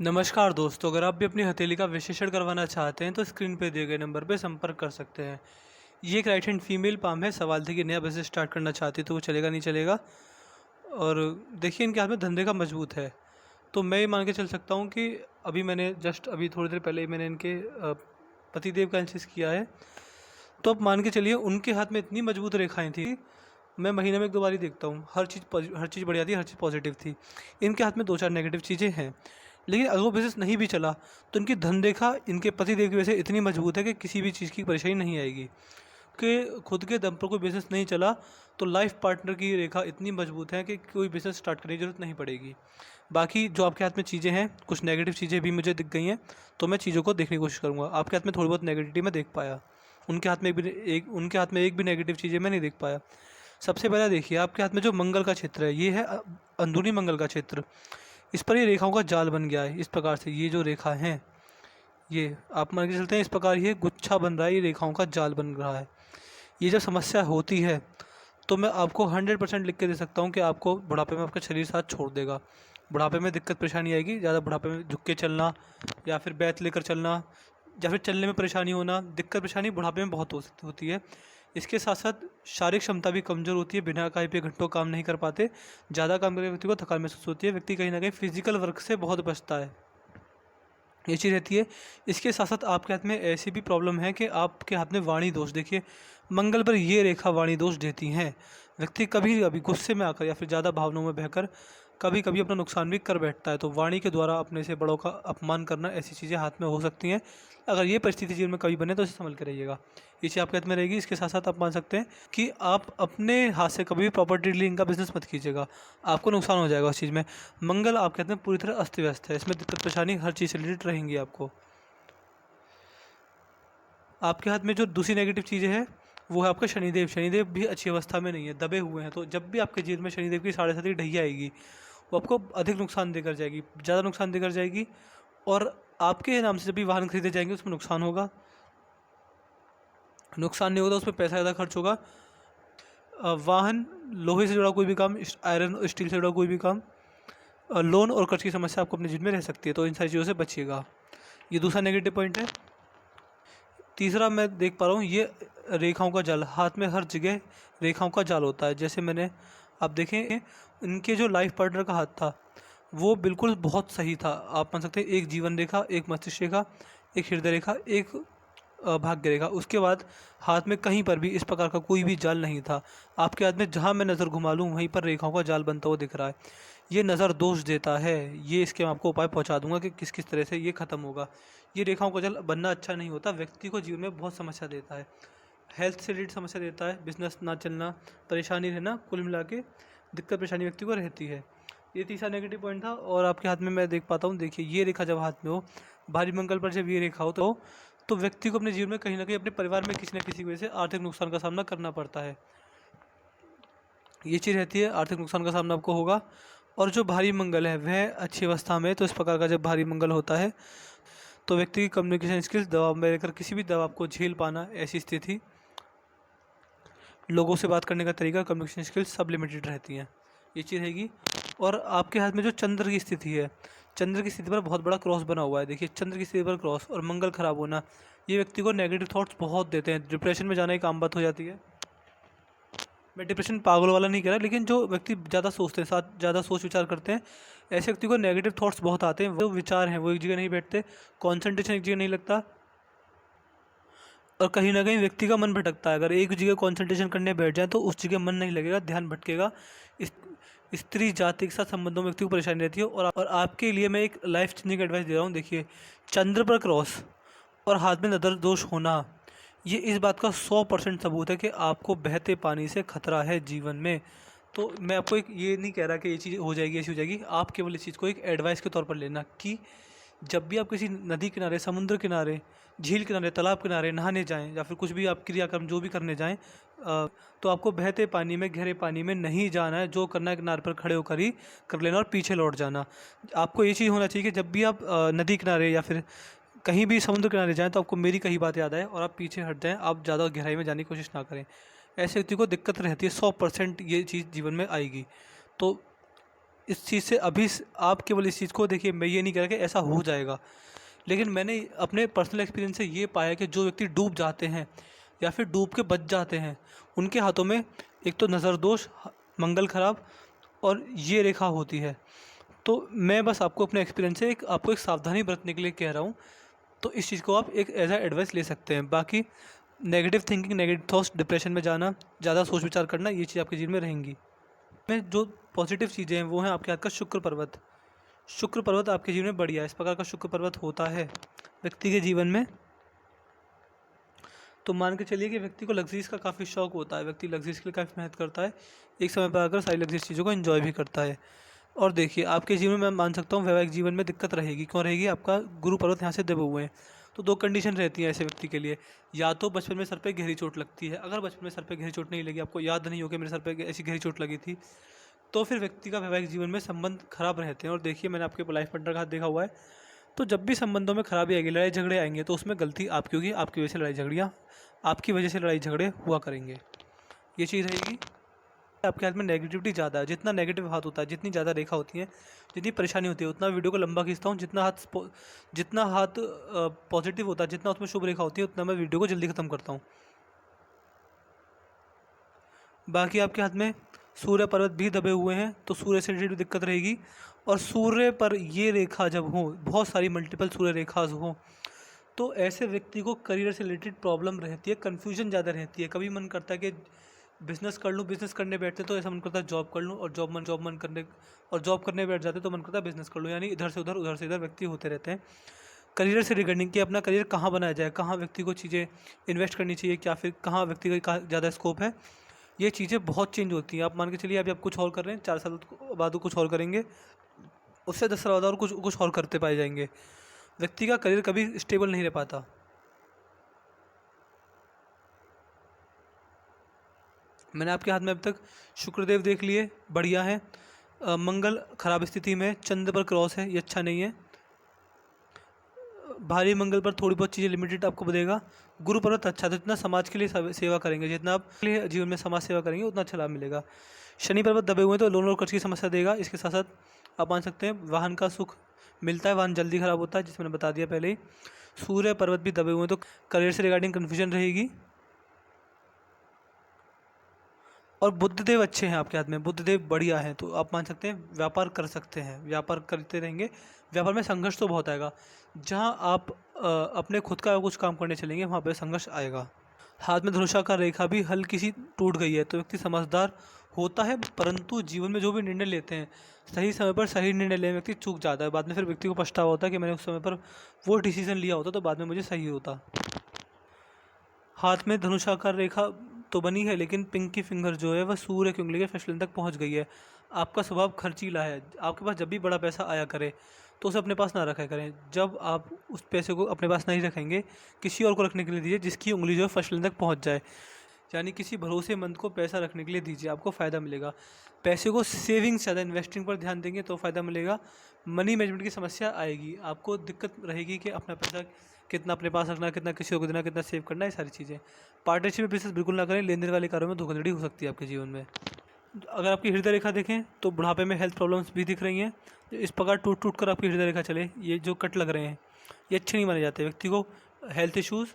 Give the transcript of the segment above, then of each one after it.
नमस्कार दोस्तों, अगर आप भी अपनी हथेली का विश्लेषण करवाना चाहते हैं तो स्क्रीन पे दिए गए नंबर पे संपर्क कर सकते हैं। ये एक राइट हैंड फीमेल पाम है। सवाल थी कि नया बिजनेस स्टार्ट करना चाहती तो वो चलेगा नहीं चलेगा। और देखिए इनके हाथ में धंधे का मजबूत है। तो मैं ये मान के चल सकता हूँ कि अभी थोड़ी देर पहले ही मैंने इनके पतिदेव का एनालिसिस किया है। तो अब मान के चलिए उनके हाथ में इतनी मजबूत रेखाएं थी। मैं महीने में एक दो बार ही देखता हूँ। हर चीज़ बढ़िया थी, हर चीज़ पॉजिटिव थी। इनके हाथ में दो चार नेगेटिव चीज़ें हैं, लेकिन अगर वो बिज़नेस नहीं भी चला तो इनकी धन रेखा इनके पतिदेव की वजह से इतनी मजबूत है कि किसी भी चीज़ की परेशानी नहीं आएगी। कि खुद के दम पर कोई बिज़नेस नहीं चला तो लाइफ पार्टनर की रेखा इतनी मजबूत है कि कोई बिज़नेस स्टार्ट करने की ज़रूरत नहीं पड़ेगी। बाकी जो आपके हाथ में चीज़ें हैं, कुछ नेगेटिव चीज़ें भी मुझे दिख गई हैं, तो मैं चीज़ों को देखने की कोशिश करूँगा। आपके हाथ में थोड़ी बहुत नेगेटिविटी मैं देख पाया। उनके हाथ में एक भी नेगेटिव चीज़ें मैं नहीं देख पाया। सबसे पहले देखिए आपके हाथ में जो मंगल का क्षेत्र है, ये है अंदरूनी मंगल का क्षेत्र। इस पर ये रेखाओं का जाल बन गया है। इस प्रकार से ये जो रेखा है, ये आप मान के चलते हैं इस प्रकार ये गुच्छा बन रहा है, ये रेखाओं का जाल बन रहा है। ये जब समस्या होती है तो मैं आपको 100% लिख के दे सकता हूँ कि आपको बुढ़ापे में आपका शरीर साथ छोड़ देगा। बुढ़ापे में दिक्कत परेशानी आएगी, ज़्यादा बुढ़ापे में झुक के चलना या फिर बैत लेकर चलना या फिर चलने में परेशानी होना, दिक्कत परेशानी बुढ़ापे में बहुत होती है। इसके साथ साथ शारीरिक क्षमता भी कमज़ोर होती है, बिना कहीं पे घंटों काम नहीं कर पाते। ज़्यादा काम करने व्यक्ति को थकान महसूस होती है, व्यक्ति कहीं ना कहीं फिजिकल वर्क से बहुत बचता है, ये चीज़ रहती है। इसके साथ साथ आपके हाथ में ऐसी भी प्रॉब्लम है कि आपके हाथ में वाणी दोष। देखिए मंगल पर ये रेखा वाणी दोष देती हैं। व्यक्ति कभी कभी गुस्से में आकर या फिर ज़्यादा भावनाओं में बहकर कभी कभी अपना नुकसान भी कर बैठता है। तो वाणी के द्वारा अपने से बड़ों का अपमान करना, ऐसी चीज़ें हाथ में हो सकती हैं। अगर ये परिस्थिति जीवन में कभी बने तो इसे संभल के रहिएगा। ये चीज़ आपके हाथ में रहेगी। इसके साथ साथ आप मान सकते हैं कि आप अपने हाथ से कभी भी प्रॉपर्टी डीलिंग का बिजनेस मत कीजिएगा, आपको नुकसान हो जाएगा उस चीज़ में। मंगल आपके हाथ में पूरी तरह अस्त व्यस्त है, इसमें दिक्कत परेशानी हर चीज़ से रिलेटेड रहेंगी आपको। आपके हाथ में जो दूसरी नेगेटिव चीज़ें हैं वो है आपका शनिदेव। शनिदेव भी अच्छी अवस्था में नहीं है, दबे हुए हैं। तो जब भी आपके जीवन में शनिदेव की 7.5 ढैया आएगी, वो आपको अधिक नुकसान देकर जाएगी, ज़्यादा नुकसान देकर जाएगी। और आपके नाम से जब भी वाहन खरीदे जाएंगे उसमें नुकसान होगा। नुकसान नहीं होगा तो उसमें पैसा ज़्यादा खर्च होगा। वाहन, लोहे से जुड़ा कोई भी काम, आयरन स्टील से जुड़ा कोई भी काम, लोन और कर्ज की समस्या आपको अपने जीवन में रह सकती है। तो इन सारी चीज़ों से बचिएगा। ये दूसरा नेगेटिव पॉइंट है। तीसरा मैं देख पा रहा हूँ ये रेखाओं का जाल। हाथ में हर जगह रेखाओं का जाल होता है। जैसे मैंने, आप देखें इनके जो लाइफ पार्टनर का हाथ था वो बिल्कुल बहुत सही था। आप मान सकते हैं एक जीवन रेखा, एक मस्तिष्क रेखा, एक हृदय रेखा, एक भाग्य रेखा। उसके बाद हाथ में कहीं पर भी इस प्रकार का कोई भी जाल नहीं था। आपके हाथ में जहाँ मैं नज़र घुमा लूँ वहीं पर रेखाओं का जाल बनता हुआ दिख रहा है। ये नज़र दोष देता है। ये इसके मैं आपको उपाय पहुँचा दूंगा कि किस किस तरह से ये ख़त्म होगा। ये रेखाओं का जाल बनना अच्छा नहीं होता, व्यक्ति को जीवन में बहुत समस्या देता है। हेल्थ से रिलेटेड समस्या देता है, बिजनेस ना चलना, परेशानी रहना, कुल मिला के दिक्कत परेशानी व्यक्ति को रहती है। ये तीसरा नेगेटिव पॉइंट था। और आपके हाथ में मैं देख पाता हूँ, देखिए ये रेखा जब हाथ में हो, भारी मंगल पर जब ये रेखा हो तो व्यक्ति को अपने जीवन में कहीं ना कहीं अपने परिवार में किसी न किसी वजह से आर्थिक नुकसान का सामना करना पड़ता है। ये चीज़ रहती है, आर्थिक नुकसान का सामना आपको होगा। और जो भारी मंगल है वह अच्छी अवस्था में, तो इस प्रकार का जब भारी मंगल होता है तो व्यक्ति की कम्युनिकेशन स्किल्स, दबाव में रहकर किसी भी दबाव को झेल पाना, ऐसी स्थिति, लोगों से बात करने का तरीका, कम्युनिकेशन स्किल्स सब लिमिटेड रहती हैं, ये चीज़ रहेगी। और आपके हाथ में जो चंद्र की स्थिति है, चंद्र की स्थिति पर बहुत बड़ा क्रॉस बना हुआ है। देखिए चंद्र की स्थिति पर क्रॉस और मंगल खराब होना, ये व्यक्ति को नेगेटिव थॉट्स बहुत देते हैं। डिप्रेशन में जाना एक आम बात हो जाती है। मैं डिप्रेशन पागल वाला नहीं कह रहा, लेकिन जो व्यक्ति ज़्यादा सोचते हैं, साथ ज़्यादा सोच विचार करते हैं, ऐसे व्यक्ति को नेगेटिव थॉट्स बहुत आते हैं। वो विचार हैं वो एक जगह नहीं बैठते, कॉन्सेंट्रेशन एक जगह नहीं लगता, और कहीं ना कहीं व्यक्ति का मन भटकता है। अगर एक जगह कंसंट्रेशन करने बैठ जाए तो उस जगह मन नहीं लगेगा, ध्यान भटकेगा। इस स्त्री जाति के साथ संबंधों में व्यक्ति को परेशानी रहती है। और आपके लिए मैं एक लाइफ चेंजिंग एडवाइस दे रहा हूँ। देखिए चंद्र पर क्रॉस और हाथ में नजर दोष होना, ये इस बात का 100% सबूत है कि आपको बहते पानी से खतरा है जीवन में। तो मैं आपको एक ये नहीं कह रहा कि ये चीज़ हो जाएगी, ऐसी हो जाएगी। आप केवल इस चीज़ को एक एडवाइस के तौर पर लेना कि जब भी आप किसी नदी किनारे, समुद्र किनारे, झील किनारे, तालाब किनारे नहाने जाएं या फिर कुछ भी आप क्रियाक्रम जो भी करने जाएं, तो आपको बहते पानी में, गहरे पानी में नहीं जाना है। जो करना है किनारे पर खड़े होकर ही कर लेना और पीछे लौट जाना। आपको ये चीज़ होना चाहिए कि जब भी आप नदी किनारे या फिर कहीं भी समुद्र किनारे जाएं तो आपको मेरी कही बात याद आए और आप पीछे हट जाएं, आप ज़्यादा गहराई में जाने की कोशिश ना करें। ऐसे व्यक्ति को दिक्कत रहती है, 100% ये चीज़ जीवन में आएगी। तो इस चीज़ से अभी आप केवल इस चीज़ को देखिए, मैं ये नहीं कह रहा कि ऐसा हो जाएगा, लेकिन मैंने अपने पर्सनल एक्सपीरियंस से ये पाया कि जो व्यक्ति डूब जाते हैं या फिर डूब के बच जाते हैं, उनके हाथों में एक तो नज़र दोष, मंगल खराब और ये रेखा होती है। तो मैं बस आपको अपने एक्सपीरियंस से आपको एक सावधानी बरतने के लिए कह रहा हूँ। तो इस चीज़ को आप एक एज आ एडवाइस ले सकते हैं। बाकी negative thinking, negative thoughts, depression में जाना, ज़्यादा सोच विचार करना, ये चीज़ आपके जीवन में रहेंगी। में जो पॉजिटिव चीज़ें हैं वो हैं आपके हाथ का शुक्र पर्वत। शुक्र पर्वत आपके जीवन में बढ़िया है। इस प्रकार का शुक्र पर्वत होता है व्यक्ति के जीवन में, तो मान के चलिए कि व्यक्ति को लग्जरीज का काफ़ी शौक होता है, व्यक्ति लग्जरीज के लिए काफ़ी मेहनत करता है, एक समय पर आकर सारी लग्जरीज चीज़ों को एंजॉय भी करता है। और देखिए आपके जीवन में मैं मान सकता हूँ वैवाहिक जीवन में दिक्कत रहेगी। क्यों रहेगी? आपका गुरु पर्वत यहाँ से दबे हुए हैं। तो दो कंडीशन रहती हैं ऐसे व्यक्ति के लिए, या तो बचपन में सर पे गहरी चोट लगती है। अगर बचपन में सर पे गहरी चोट नहीं लगी, आपको याद नहीं हो कि मेरे सर पे ऐसी गहरी चोट लगी थी, तो फिर व्यक्ति का वैवाहिक जीवन में संबंध खराब रहते हैं। और देखिए मैंने आपके लाइफ पार्टनर का हाथ देखा हुआ है, तो जब भी संबंधों में खराबी आएगी, लड़ाई झगड़े आएंगे, तो उसमें गलती आपकी होगी, आपकी वजह से लड़ाई झगड़ियाँ, आपकी वजह से लड़ाई झगड़े हुआ करेंगे। ये चीज़ रहेगी। आपके हाथ में नेगेटिविटी ज़्यादा है, जितना नेगेटिव हाथ होता है, जितनी ज़्यादा रेखा होती है, जितनी परेशानी होती है, उतना वीडियो को लंबा खींचता हूँ। जितना हाथ पॉजिटिव होता है, जितना उसमें शुभ रेखा होती है, उतना मैं वीडियो को जल्दी ख़त्म करता हूँ। बाकी आपके हाथ में सूर्य पर्वत भी दबे हुए हैं, तो सूर्य से रिलेटेड दिक्कत रहेगी। और सूर्य पर ये रेखा जब हो, बहुत सारी मल्टीपल सूर्य रेखाज हो, तो ऐसे व्यक्ति को करियर से रिलेटेड प्रॉब्लम रहती है, कन्फ्यूजन ज़्यादा रहती है। कभी मन करता है कि बिज़नेस कर लूँ, बिज़नेस करने बैठते तो ऐसा मन करता है जॉब कर लूँ, और जॉब करने बैठ जाते तो मन करता है बिज़नेस कर लूँ। यानी इधर से इधर व्यक्ति होते रहते हैं। करियर से रिगार्डिंग कि अपना करियर कहाँ बनाया जाए, कहाँ व्यक्ति को चीज़ें इन्वेस्ट करनी चाहिए, क्या फिर कहाँ व्यक्ति का ज़्यादा स्कोप है, ये चीज़ें बहुत चेंज होती हैं। आप मान के चलिए अभी आप कुछ और कर रहे हैं, 4 साल बाद कुछ और करेंगे, उससे 10 साल बाद और कुछ और करते पाए जाएंगे। व्यक्ति का करियर कभी स्टेबल नहीं रह पाता। मैंने आपके हाथ में अब तक शुक्रदेव देख लिए, बढ़िया है। मंगल खराब स्थिति में, चंद्र पर क्रॉस है, ये अच्छा नहीं है। भारी मंगल पर थोड़ी बहुत चीज़ें लिमिटेड आपको देगा। गुरु पर्वत अच्छा, तो जितना समाज के लिए सेवा करेंगे, जितना आप जीवन में समाज सेवा करेंगे, उतना अच्छा लाभ मिलेगा। शनि पर्वत दबे हुए हैं तो लोन और कर्ज की समस्या देगा। इसके साथ साथ आप मान सकते हैं वाहन का सुख मिलता है, वाहन जल्दी खराब होता है, जिसमें मैंने बता दिया पहले ही। सूर्य पर्वत भी दबे हुए हैं तो करियर से रिगार्डिंग कन्फ्यूजन रहेगी। और बुद्धदेव अच्छे हैं आपके हाथ में, बुद्धदेव बढ़िया हैं, तो आप मान सकते हैं व्यापार कर सकते हैं, व्यापार करते रहेंगे। व्यापार में संघर्ष तो बहुत आएगा, जहां आप अपने खुद का कुछ काम करने चलेंगे वहां पे संघर्ष आएगा। हाथ में धनुषाकार रेखा भी हल्की सी टूट गई है, तो व्यक्ति समझदार होता है, परंतु जीवन में जो भी निर्णय लेते हैं, सही समय पर सही निर्णय लेने व्यक्ति चूक जाता है। बाद में फिर व्यक्ति को पछतावा होता है कि मैंने उस समय पर वो डिसीजन लिया होता तो बाद में मुझे सही होता। हाथ में धनुषाकार रेखा तो बनी है, लेकिन पिंकी फिंगर जो है वह सूर्य की उंगली के फैसले तक पहुंच गई है। आपका स्वभाव खर्चीला है, आपके पास जब भी बड़ा पैसा आया करे तो उसे अपने पास ना रखा करें। जब आप उस पैसे को अपने पास नहीं रखेंगे, किसी और को रखने के लिए दीजिए जिसकी उंगली जो है फसलन तक पहुंच जाए। यानी किसी भरोसेमंद को पैसा रखने के लिए दीजिए, आपको फ़ायदा मिलेगा। पैसे को सेविंग से ज़्यादा इन्वेस्टिंग पर ध्यान देंगे तो फ़ायदा मिलेगा। मनी मैनेजमेंट की समस्या आएगी, आपको दिक्कत रहेगी कि अपना पैसा कितना अपने पास रखना, कितना किसी को देना, कितना सेव करना, ये सारी चीज़ें। पार्टनरशिप में बिजनेस बिल्कुल ना करें, लेन देन वाले कार्यों में धोखाधड़ी हो सकती है आपके जीवन में। अगर आपकी हृदय रेखा देखें तो बुढ़ापे में हेल्थ प्रॉब्लम्स भी दिख रही हैं। इस प्रकार टूट टूट कर आपकी हृदय रेखा चले, ये जो कट लग रहे हैं ये अच्छे नहीं माने जाते। व्यक्ति को health issues,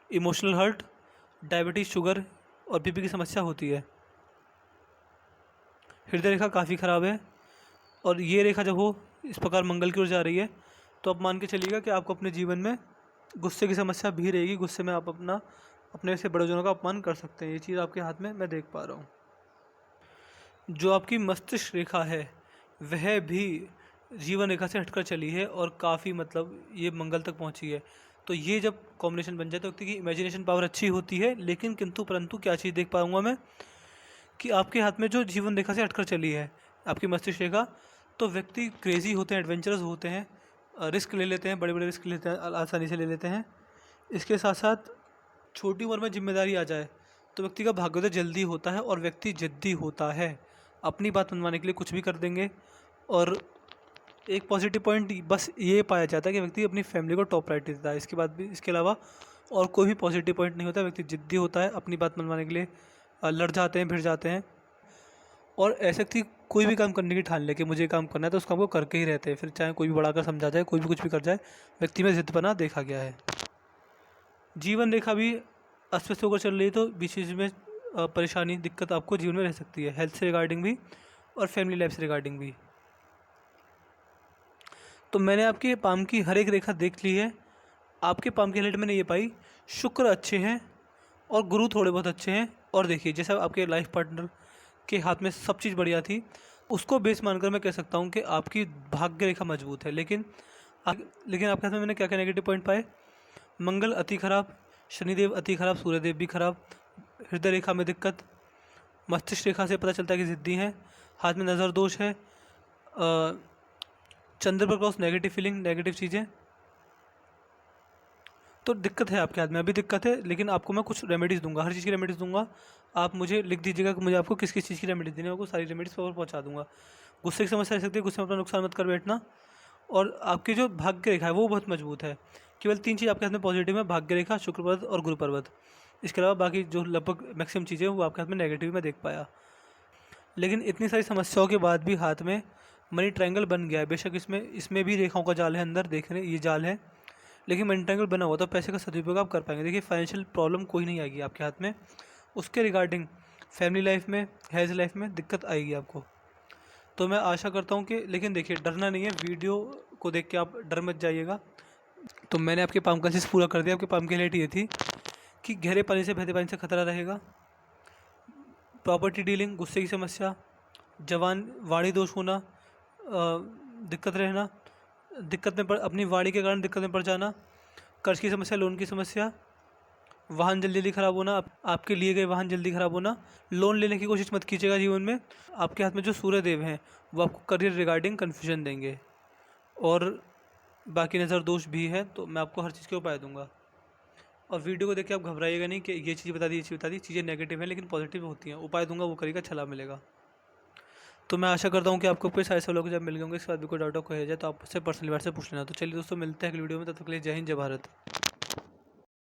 emotional hurt, diabetes, sugar और बीपी की समस्या होती है। हृदय रेखा काफ़ी ख़राब है, और ये रेखा जब हो इस प्रकार मंगल की ओर जा रही है, तो आप मान के चलिएगा कि आपको अपने जीवन में गुस्से की समस्या भी रहेगी। गुस्से में आप अपने से बड़ेजनों का अपमान कर सकते हैं। ये चीज़ आपके हाथ में मैं देख पा रहा हूँ। जो आपकी मस्तिष्क रेखा है वह भी जीवन रेखा से हटकर चली है, और काफ़ी मतलब ये मंगल तक पहुँची है। तो ये जब कॉम्बिनेशन बन जाए तो व्यक्ति की इमेजिनेशन पावर अच्छी होती है, लेकिन किंतु परंतु क्या चीज़ देख पाऊँगा मैं कि आपके हाथ में जो जीवन रेखा से हटकर चली है आपकी मस्तिष्क रेखा, तो व्यक्ति क्रेजी होते हैं, एडवेंचरस होते हैं, रिस्क ले लेते हैं, बड़े बड़े रिस्क लेते हैं, आसानी से ले लेते हैं। इसके साथ साथ छोटी उम्र में जिम्मेदारी आ जाए तो व्यक्ति का भाग्योदय जल्दी होता है, और व्यक्ति जिद्दी होता है, अपनी बात मनवाने के लिए कुछ भी कर देंगे। और एक पॉजिटिव पॉइंट बस ये पाया जाता है कि व्यक्ति अपनी फैमिली को टॉप प्रायोरिटी देता है। इसके बाद भी, इसके अलावा और कोई भी पॉजिटिव पॉइंट नहीं होता। व्यक्ति जिद्दी होता है, अपनी बात मनवाने के लिए लड़ जाते हैं, भिड़ जाते हैं। और ऐसे व्यक्ति कोई भी काम करने की ठान ले कि मुझे ये काम करना है तो उस काम को करके ही रहते हैं, फिर चाहे कोई भी बड़ा कर समझा जाए, कोई भी कुछ भी कर जाए, व्यक्ति में जिद्दपना देखा गया है। जीवन रेखा भी अस्त व्यस्त होकर चल रही है तो बीच बीच में परेशानी दिक्कत आपको जीवन में रह सकती है, हेल्थ से रिगार्डिंग भी और फैमिली लाइफ से रिगार्डिंग भी। तो मैंने आपके पाम की हर एक रेखा देख ली है। आपके पाम की हाइलाइट मैंने ये पाई, शुक्र अच्छे हैं और गुरु थोड़े बहुत अच्छे हैं। और देखिए जैसा आपके लाइफ पार्टनर के हाथ में सब चीज़ बढ़िया थी, उसको बेस मानकर मैं कह सकता हूँ कि आपकी भाग्य रेखा मजबूत है। लेकिन आपके हाथ में मैंने क्या क्या नेगेटिव पॉइंट पाए, मंगल अति खराब, शनिदेव अति खराब, सूर्यदेव भी खराब, हृदय रेखा में दिक्कत, मस्तिष्क रेखा से पता चलता है कि ज़िद्दी हैं, हाथ में नज़र दोष है, चंद्र पर क्रॉस, नेगेटिव फीलिंग, नेगेटिव चीज़ें। तो दिक्कत है आपके हाथ में, अभी दिक्कत है, लेकिन आपको मैं कुछ रेमेडीज़ दूंगा, हर चीज़ की रेमेडीज़ दूंगा। आप मुझे लिख दीजिएगा कि मुझे आपको किस किस चीज़ की रेमेडीज़ देनी है, आपको सारी रेमेडीज़ पर पहुंचा दूंगा। गुस्से की समस्या रह सकती है, गुस्से में अपना नुकसान मत कर बैठना। और आपकी जो भाग्य रेखा है वो बहुत मजबूत है। केवल 3 चीज़ आपके हाथ में पॉजिटिव है, भाग्य रेखा, शुक्र पर्वत और गुरु पर्वत। इसके अलावा बाकी जो लगभग मैक्सिमम चीज़ें वो आपके हाथ में नेगेटिव में देख पाया। लेकिन इतनी सारी समस्याओं के बाद भी हाथ में मनी ट्रायंगल बन गया है। बेशक इसमें भी रेखाओं का जाल है, अंदर देख रहे हैं ये जाल है, लेकिन मनी ट्रायंगल बना हुआ तो पैसे का सदुपयोग आप कर पाएंगे। देखिए फाइनेंशियल प्रॉब्लम कोई नहीं आएगी आपके हाथ में। उसके रिगार्डिंग फैमिली लाइफ में, हेल्थ लाइफ में दिक्कत आएगी आपको। तो मैं आशा करता हूँ कि, लेकिन देखिए डरना नहीं है, वीडियो को देख के आप डर मत जाइएगा। तो मैंने आपके पाम का चीज़ पूरा कर दिया। आपके पाम की हाइलाइट ये थी कि गहरे पानी से, बहते पानी से खतरा रहेगा, प्रॉपर्टी डीलिंग, गुस्से की समस्या, जवान वाणी दोष होना, दिक्कत रहना, अपनी वाणी के कारण दिक्कत में पड़ जाना, कर्ज की समस्या, लोन की समस्या, वाहन जल्दी जल्दी ख़राब होना, आपके लिए गए वाहन जल्दी ख़राब होना। लोन लेने की कोशिश मत कीजिएगा जीवन में। आपके हाथ में जो सूर्य देव हैं वो आपको करियर रिगार्डिंग कन्फ्यूजन देंगे। और बाकी नज़र दोष भी है, तो मैं आपको हर चीज़ के उपाय दूंगा। और वीडियो को देख के आप घबराइएगा नहीं कि ये चीज़ बता दी, ये चीज़ बता दी। चीज़ें नेगेटिव हैं लेकिन पॉजिटिव होती हैं। उपाय दूंगा, वो करिएगा, अच्छा लाभ मिलेगा। तो मैं आशा करता हूँ कि आपको कोई सारे सवालों के जब मिल गए होंगे। इसके बाद भी कोई डाउट हो जाए तो आप उससे पर्सनली बात से पूछ लेना। तो चलिए दोस्तों, मिलते हैं अगली वीडियो में, तब तक के लिए जय हिंद, जय भारत।